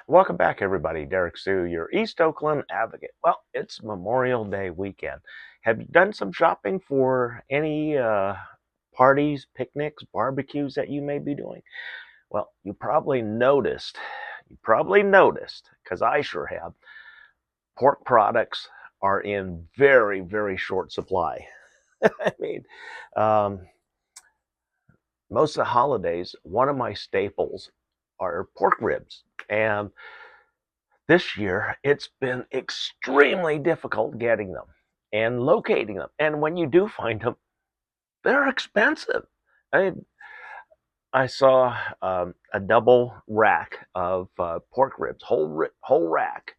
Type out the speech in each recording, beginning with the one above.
Welcome back, everybody. Derrick Sue, your East Oakland advocate. Well, it's Memorial Day weekend. Have you done some shopping for any parties, picnics, barbecues that you may be doing? Well, you probably noticed, because I sure have, pork products are in very, very short supply. I mean, um, most of the holidays, one of my staples are pork ribs. And this year, it's been extremely difficult getting them and locating them. And when you do find them, they're expensive. I I saw a double rack of pork ribs, whole rack,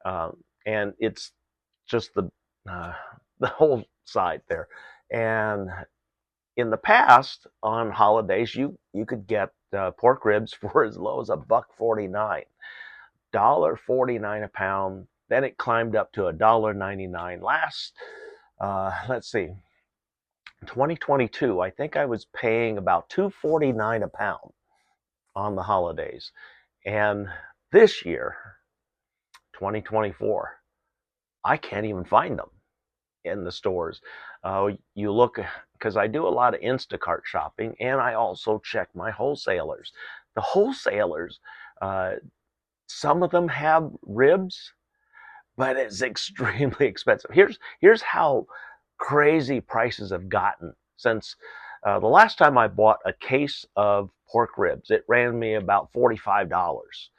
and it's just uh, the whole side there. And in the past, on holidays, you could get pork ribs for as low as a $1.49. $1.49 a pound. Then it climbed up to $1.99. Let's see, 2022, I think I was paying about $2.49 a pound on the holidays. And this year, 2024, I can't even find them in the stores. You look, because I do a lot of Instacart shopping, and I also check my wholesalers. The wholesalers, uh, some of them have ribs, but it's extremely expensive. Here's how crazy prices have gotten since the last time I bought a case of pork ribs. It ran me about $45,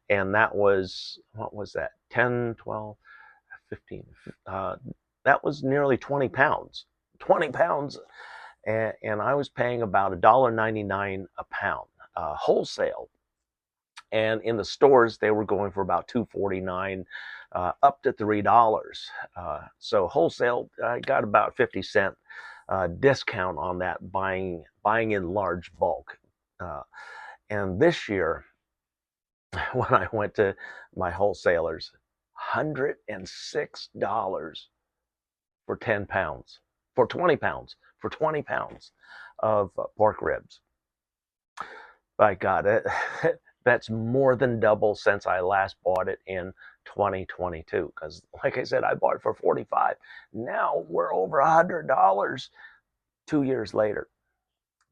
and that was, what was that, 10, 12, 15? That was nearly 20 pounds. 20 pounds, and I was paying about $1.99 a pound wholesale, and in the stores they were going for about $2.49, up to $3. So wholesale, I got about 50-cent discount on that, buying in large bulk. Uh, and this year, when I went to my wholesalers, $106 for 10 pounds, for 20 pounds, for 20 pounds of pork ribs. By God, that's more than double since I last bought it in 2022. Because, like I said, I bought it for 45. Now we're over $100 2 years later.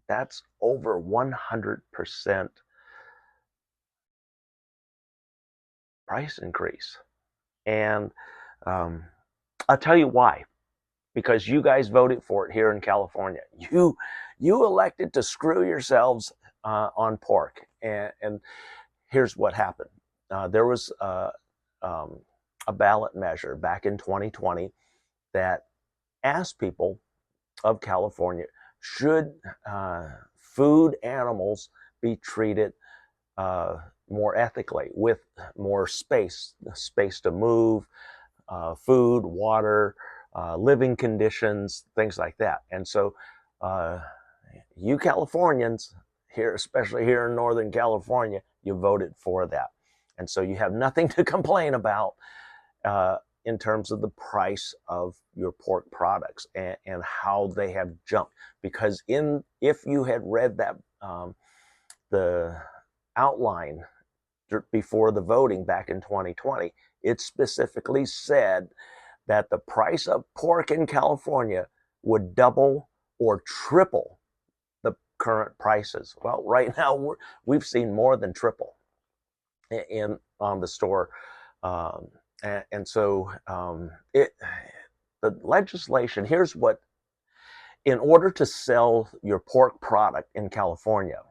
That's over 100% price increase. And um, I'll tell you why. Because you guys voted for it here in California. You elected to screw yourselves on pork, and here's what happened. There was um, a ballot measure back in 2020 that asked people of California, should food animals be treated more ethically, with more space to move, food, water, living conditions, things like that. And so, uh, you Californians here, especially here in Northern California, you voted for that. And so you have nothing to complain about uh, in terms of the price of your pork products, and how they have jumped. Because if you had read that, the outline before the voting back in 2020, it specifically said that the price of pork in California would double or triple the current prices. Well, right now we've seen more than triple in on the store, and so the legislation. Here's what: in order to sell your pork product in California,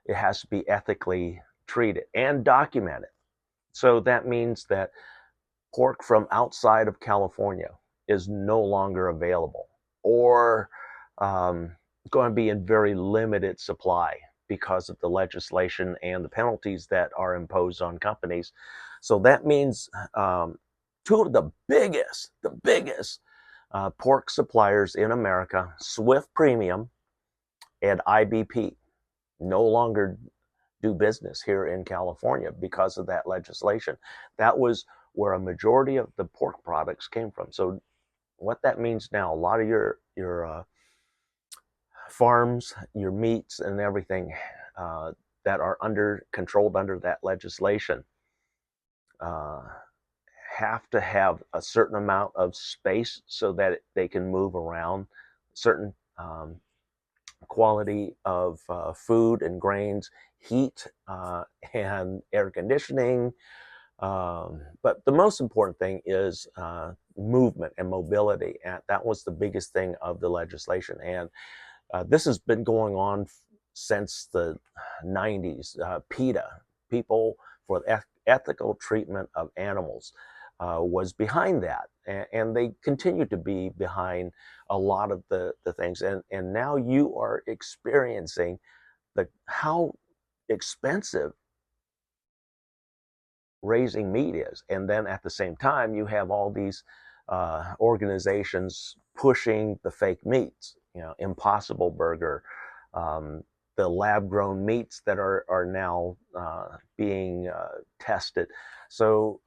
it has to be ethically treated and documented. So that means that pork from outside of California is no longer available, or going to be in very limited supply because of the legislation and the penalties that are imposed on companies. So that means two of the biggest pork suppliers in America, Swift Premium and IBP, no longer do business here in California because of that legislation. That was where a majority of the pork products came from. So what that means now, a lot of your farms, your meats, and everything that are controlled under that legislation, uh, have to have a certain amount of space so that they can move around, certain quality of food and grains, heat, and air conditioning. But the most important thing is movement and mobility. And that was the biggest thing of the legislation. And this has been going on since the 90s. PETA, People for Ethical Treatment of Animals, was behind that. And they continue to be behind a lot of the things. And now you are experiencing how expensive raising meat is. And then at the same time, you have all these organizations pushing the fake meats, Impossible Burger, um, the lab grown meats that are now being tested. So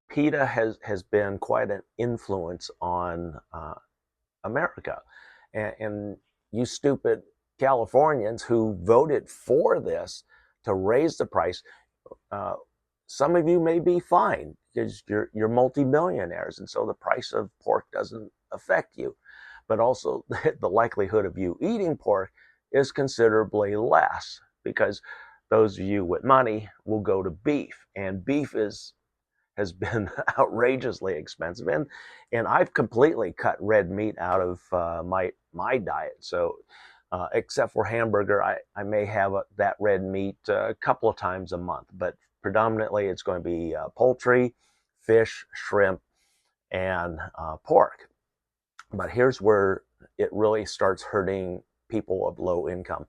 PETA has been quite an influence on America. And you stupid Californians who voted for this to raise the price, uh, some of you may be fine because you're multimillionaires, and so the price of pork doesn't affect you. But also, the likelihood of you eating pork is considerably less because those of you with money will go to beef, and beef has been outrageously expensive, and I've completely cut red meat out of my diet. So except for hamburger, I may have that red meat a couple of times a month, but predominantly it's going to be poultry, fish, shrimp, and pork. But here's where it really starts hurting people of low income.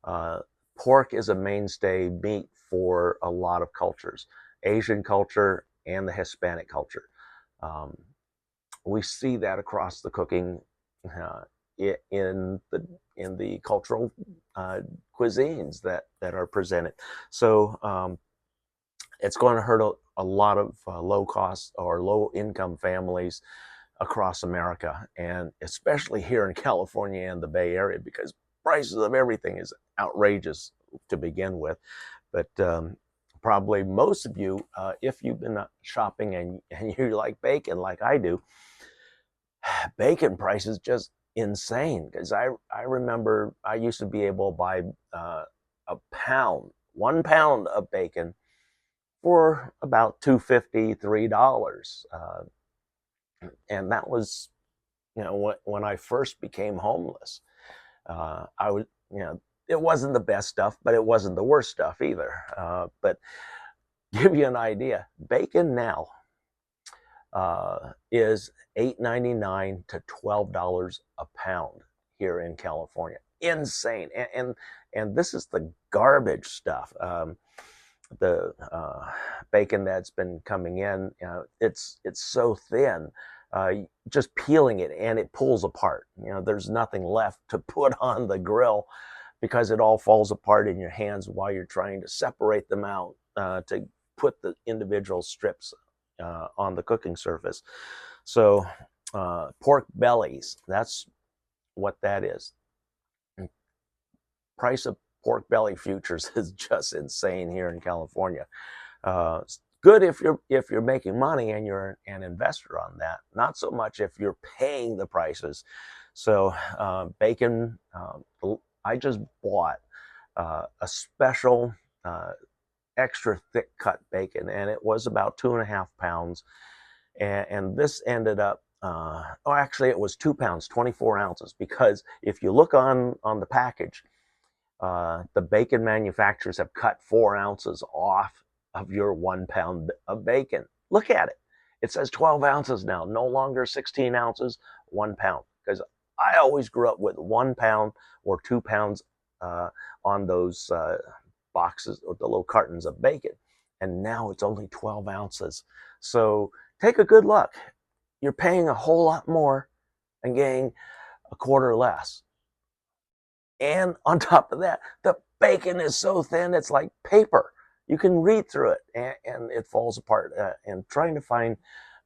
Uh, Pork is a mainstay meat for a lot of cultures, Asian culture and the Hispanic culture. Um, we see that across the cooking uh, in the cultural uh, cuisines that are presented. So it's going to hurt a lot of low cost or low income families across America, and especially here in California and the Bay Area, because prices of everything is outrageous to begin with. But probably most of you, if you've been shopping and you like bacon like I do, bacon prices just insane. Because I remember I used to be able to buy a pound, 1 pound of bacon for about $2.50, $3. And that was, when I first became homeless. I was, it wasn't the best stuff, but it wasn't the worst stuff either. But give you an idea, bacon now is $8.99 to $12 a pound here in California. Insane, and this is the garbage stuff. The bacon that's been coming in, it's so thin. Just peeling it and it pulls apart. There's nothing left to put on the grill because it all falls apart in your hands while you're trying to separate them out to put the individual strips on the cooking surface. So pork bellies, that's what that is. Price of pork belly futures is just insane here in California. It's good if you're making money and you're an investor on that. Not so much if you're paying the prices. So bacon, I just bought a special extra thick cut bacon, and it was about 2.5 pounds. And this ended up, actually it was 2 pounds, 24 ounces, because if you look on the package, the bacon manufacturers have cut 4 ounces off of your 1 pound of bacon. Look at it. It says 12 ounces now, no longer 16 ounces, 1 pound. Because I always grew up with 1 pound or 2 pounds on those boxes or the little cartons of bacon. And now it's only 12 ounces. So take a good look. You're paying a whole lot more and getting a quarter less. And on top of that, the bacon is so thin, it's like paper. You can read through it and it falls apart. And trying to find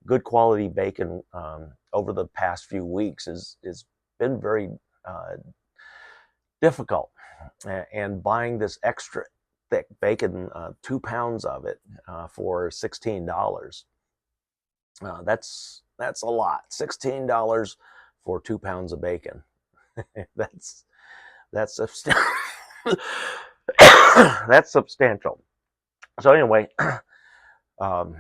good quality bacon over the past few weeks is been very difficult. And buying this extra thick bacon, 2 pounds of it for $16. That's a lot. $16 for 2 pounds of bacon. that's that's substantial. That's substantial. So anyway, um,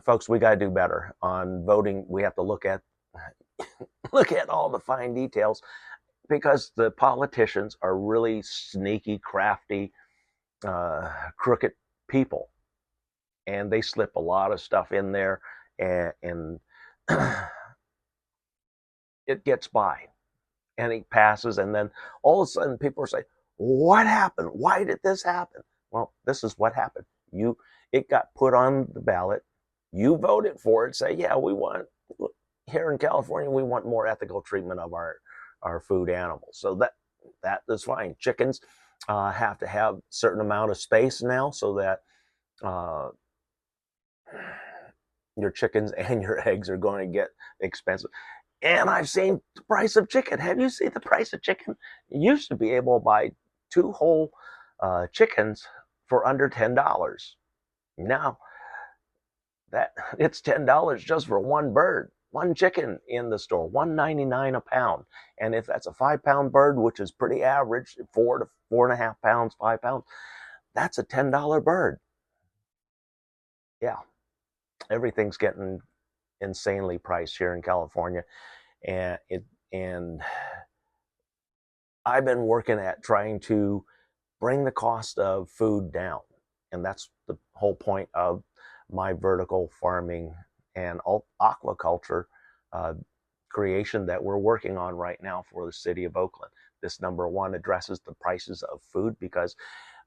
folks, we got to do better on voting. We have to look at all the fine details, because the politicians are really sneaky, crafty, crooked people, and they slip a lot of stuff in there, and it gets by, and it passes, and then all of a sudden people are saying, "What happened? Why did this happen?" Well, this is what happened. It got put on the ballot. You voted for it. Say, yeah, we want, here in California, we want more ethical treatment of our food animals. So that is fine. Chickens have to have a certain amount of space now, so that your chickens and your eggs are going to get expensive. And I've seen the price of chicken. Have you seen the price of chicken? You used to be able to buy 2 whole chickens for under $10. Now that it's $10 just for one bird, one chicken in the store, $1.99 a pound. And if that's a 5-pound bird, which is pretty average, 4 to 4.5 pounds, 5 pounds, that's a $10 bird. Yeah, everything's getting insanely priced here in California, and I've been working at trying to bring the cost of food down, and that's the whole point of my vertical farming and aquaculture creation that we're working on right now for the city of Oakland. This number one addresses the prices of food, because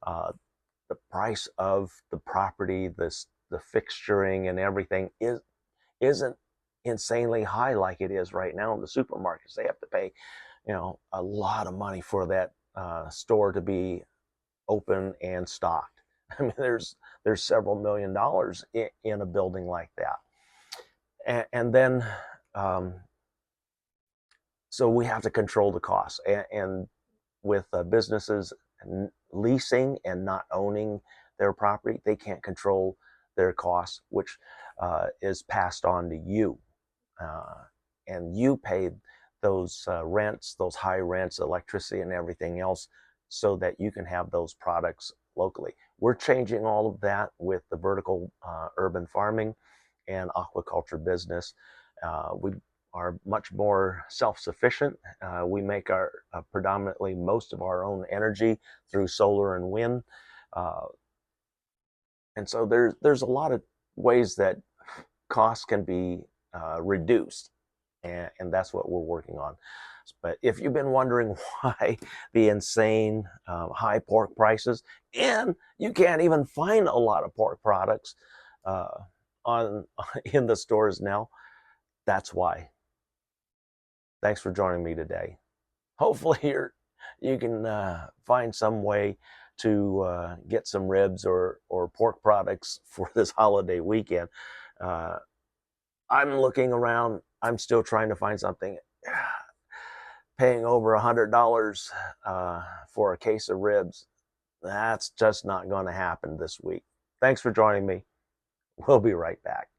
the price of the property, the fixturing and everything isn't insanely high like it is right now in the supermarkets. They have to pay, a lot of money for that store to be open and stocked. I mean, there's several $1,000,000 in a building like that, and then so we have to control the costs. And with businesses leasing and not owning their property, they can't control their costs, which is passed on to you, and you pay those rents, those high rents, electricity, and everything else, so that you can have those products locally. We're changing all of that with the vertical urban farming and aquaculture business. We are much more self-sufficient. We make our predominantly most of our own energy through solar and wind, and so there's a lot of ways that costs can be reduced, and that's what we're working on. But if you've been wondering why the insane high pork prices, and you can't even find a lot of pork products on in the stores now, that's why. Thanks for joining me today. Hopefully you can find some way to get some ribs or pork products for this holiday weekend. I'm looking around. I'm still trying to find something. Paying over $100 for a case of ribs, that's just not going to happen this week. Thanks for joining me. We'll be right back.